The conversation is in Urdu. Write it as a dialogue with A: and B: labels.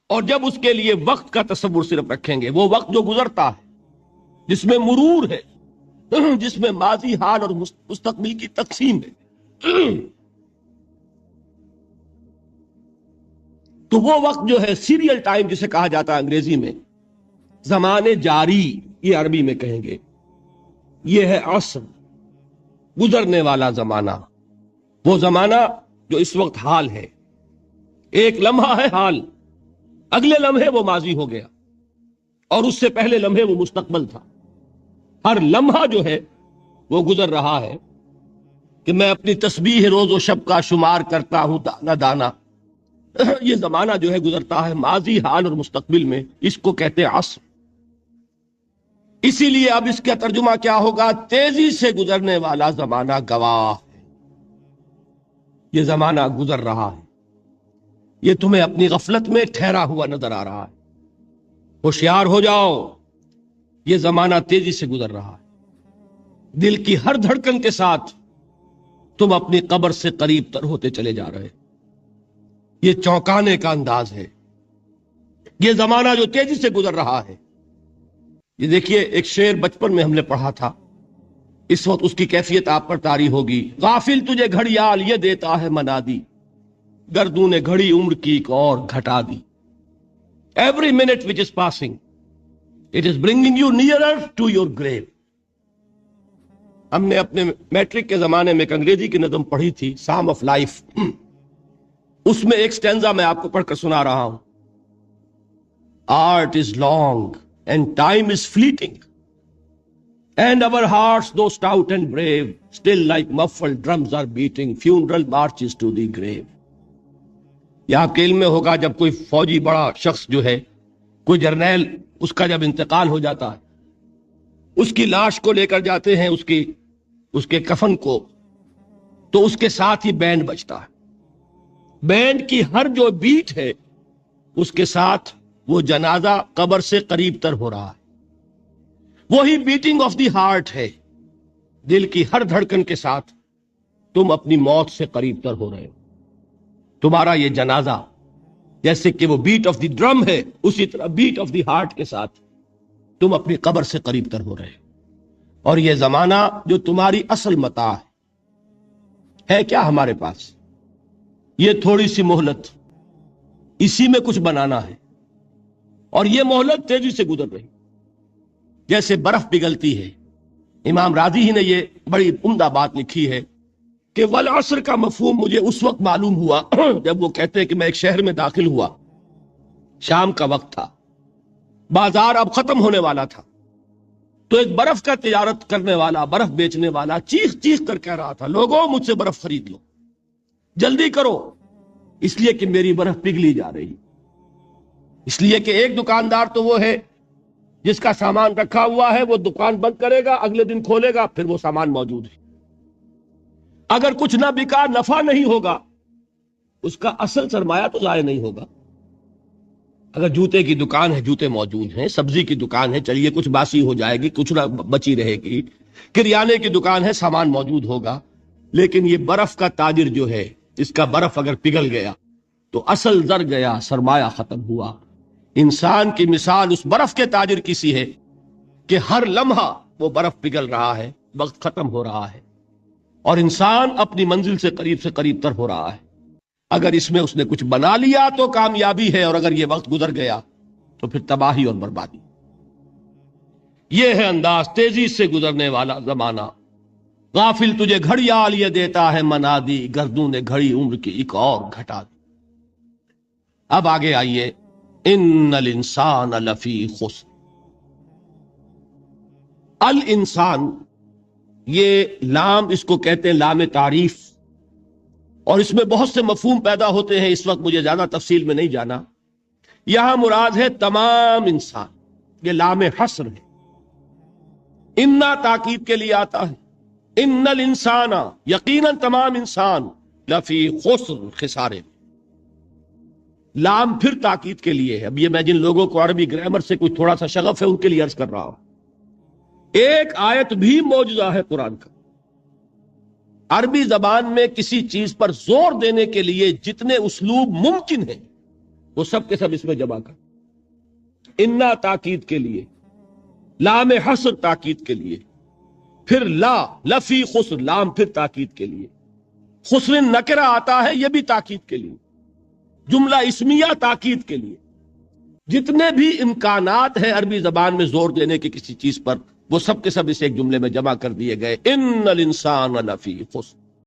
A: اور جب اس کے لیے وقت کا تصور صرف رکھیں گے، وہ وقت جو گزرتا ہے، جس میں مرور ہے، جس میں ماضی، حال اور مستقبل کی تقسیم ہے، تو وہ وقت جو ہے سیریل ٹائم جسے کہا جاتا ہے انگریزی میں، زمانے جاری یہ عربی میں کہیں گے، یہ ہے عصر، گزرنے والا زمانہ، وہ زمانہ جو اس وقت حال ہے، ایک لمحہ ہے حال، اگلے لمحے وہ ماضی ہو گیا، اور اس سے پہلے لمحے وہ مستقبل تھا۔ ہر لمحہ جو ہے وہ گزر رہا ہے کہ میں اپنی تسبیح روز و شب کا شمار کرتا ہوں دانا دانا۔ یہ زمانہ جو ہے گزرتا ہے ماضی، حال اور مستقبل میں، اس کو کہتے ہیں عصر۔ اسی لیے اب اس کا ترجمہ کیا ہوگا؟ تیزی سے گزرنے والا زمانہ گواہ ہے، یہ زمانہ گزر رہا ہے، یہ تمہیں اپنی غفلت میں ٹھہرا ہوا نظر آ رہا ہے، ہوشیار ہو جاؤ، یہ زمانہ تیزی سے گزر رہا ہے، دل کی ہر دھڑکن کے ساتھ تم اپنی قبر سے قریب تر ہوتے چلے جا رہے، یہ چونکانے کا انداز ہے، یہ زمانہ جو تیزی سے گزر رہا ہے۔ یہ دیکھیے ایک شعر بچپن میں ہم نے پڑھا تھا، اس وقت اس کی کیفیت آپ پر طاری ہوگی۔ غافل تجھے گھڑیال یہ دیتا ہے منادی، گردوں نے گھڑی عمر کی ایک اور گھٹا دی۔ Every minute which is passing, it is bringing you nearer to your grave۔ ہم نے اپنے میٹرک کے زمانے میں ایک انگریزی کی نظم پڑھی تھی، سام آف لائف، اس میں ایک سٹینزا میں آپ کو پڑھ کر سنا رہا ہوں۔ Art is long and time is fleeting, and our hearts though stout and brave, still like muffled drums are beating funeral marches to the grave۔ یہ آپ کے علم میں ہوگا، جب کوئی فوجی بڑا شخص جو ہے، کوئی جرنیل، اس کا جب انتقال ہو جاتا ہے، اس کی لاش کو لے کر جاتے ہیں، اس کے کفن کو، تو اس کے ساتھ ہی بینڈ بجتا ہے، بینڈ کی ہر جو بیٹ ہے اس کے ساتھ وہ جنازہ قبر سے قریب تر ہو رہا ہے، وہی بیٹنگ آف دی ہارٹ ہے، دل کی ہر دھڑکن کے ساتھ تم اپنی موت سے قریب تر ہو رہے ہو۔ تمہارا یہ جنازہ جیسے کہ وہ بیٹ آف دی ڈرم ہے، اسی طرح بیٹ آف دی ہارٹ کے ساتھ تم اپنی قبر سے قریب تر ہو رہے ہو۔ اور یہ زمانہ جو تمہاری اصل متاع ہے کیا ہمارے پاس؟ یہ تھوڑی سی مہلت، اسی میں کچھ بنانا ہے، اور یہ مہلت تیزی سے گزر رہی، جیسے برف پگھلتی ہے۔ امام راضی ہی نے یہ بڑی عمدہ بات لکھی ہے کہ والعصر کا مفہوم مجھے اس وقت معلوم ہوا جب وہ کہتے ہیں کہ میں ایک شہر میں داخل ہوا، شام کا وقت تھا، بازار اب ختم ہونے والا تھا، تو ایک برف کا تجارت کرنے والا، برف بیچنے والا چیخ چیخ کر کہہ رہا تھا، لوگوں مجھ سے برف خرید لو، جلدی کرو، اس لیے کہ میری برف پگھلی جا رہی، اس لیے کہ ایک دکاندار تو وہ ہے جس کا سامان رکھا ہوا ہے، وہ دکان بند کرے گا، اگلے دن کھولے گا، پھر وہ سامان موجود ہے، اگر کچھ نہ بکا، نفع نہیں ہوگا، اس کا اصل سرمایہ تو ضائع نہیں ہوگا۔ اگر جوتے کی دکان ہے، جوتے موجود ہیں، سبزی کی دکان ہے، چلیے کچھ باسی ہو جائے گی، کچھ نہ بچی رہے گی، کریانے کی دکان ہے، سامان موجود ہوگا، لیکن یہ برف کا تاجر جو ہے، اس کا برف اگر پگھل گیا تو اصل زر گیا، سرمایہ ختم ہوا۔ انسان کی مثال اس برف کے تاجر کی سی ہے کہ ہر لمحہ وہ برف پگھل رہا ہے، وقت ختم ہو رہا ہے، اور انسان اپنی منزل سے قریب تر ہو رہا ہے۔ اگر اس میں اس نے کچھ بنا لیا تو کامیابی ہے، اور اگر یہ وقت گزر گیا تو پھر تباہی اور بربادی۔ یہ ہے انداز تیزی سے گزرنے والا زمانہ۔ غافل تجھے گھڑیال یہ دیتا ہے منادی، گردوں نے گھڑی عمر کی ایک اور گھٹا دی۔ اب آگے آئیے، ان الانسان لفی خسر۔ الانسان، یہ لام اس کو کہتے ہیں لام تعریف، اور اس میں بہت سے مفہوم پیدا ہوتے ہیں، اس وقت مجھے زیادہ تفصیل میں نہیں جانا۔ یہاں مراد ہے تمام انسان، یہ لام حصر ہے۔ انا تاکید کے لیے آتا ہے، ان الانسان، یقیناً تمام انسان، لفی خسر، خسارے میں۔ لام پھر تاکید کے لیے ہے۔ اب یہ میں جن لوگوں کو عربی گرامر سے کوئی تھوڑا سا شغف ہے ان کے لیے عرض کر رہا ہوں، ایک آیت بھی معجزہ ہے قرآن کا۔ عربی زبان میں کسی چیز پر زور دینے کے لیے جتنے اسلوب ممکن ہیں وہ سب کے سب اس میں جمع کر۔ انا تاکید کے لیے، لام حسر تاکید کے لیے، پھر لا لفی خسر، لام پھر تاکید کے لیے، خسر نکرہ آتا ہے یہ بھی تاکید کے لیے، جملہ اسمیہ تاکید کے لیے۔ جتنے بھی امکانات ہیں عربی زبان میں زور دینے کے کسی چیز پر، وہ سب کے سب اس ایک جملے میں جمع کر دیے گئے، ان الانسان لفی خسر۔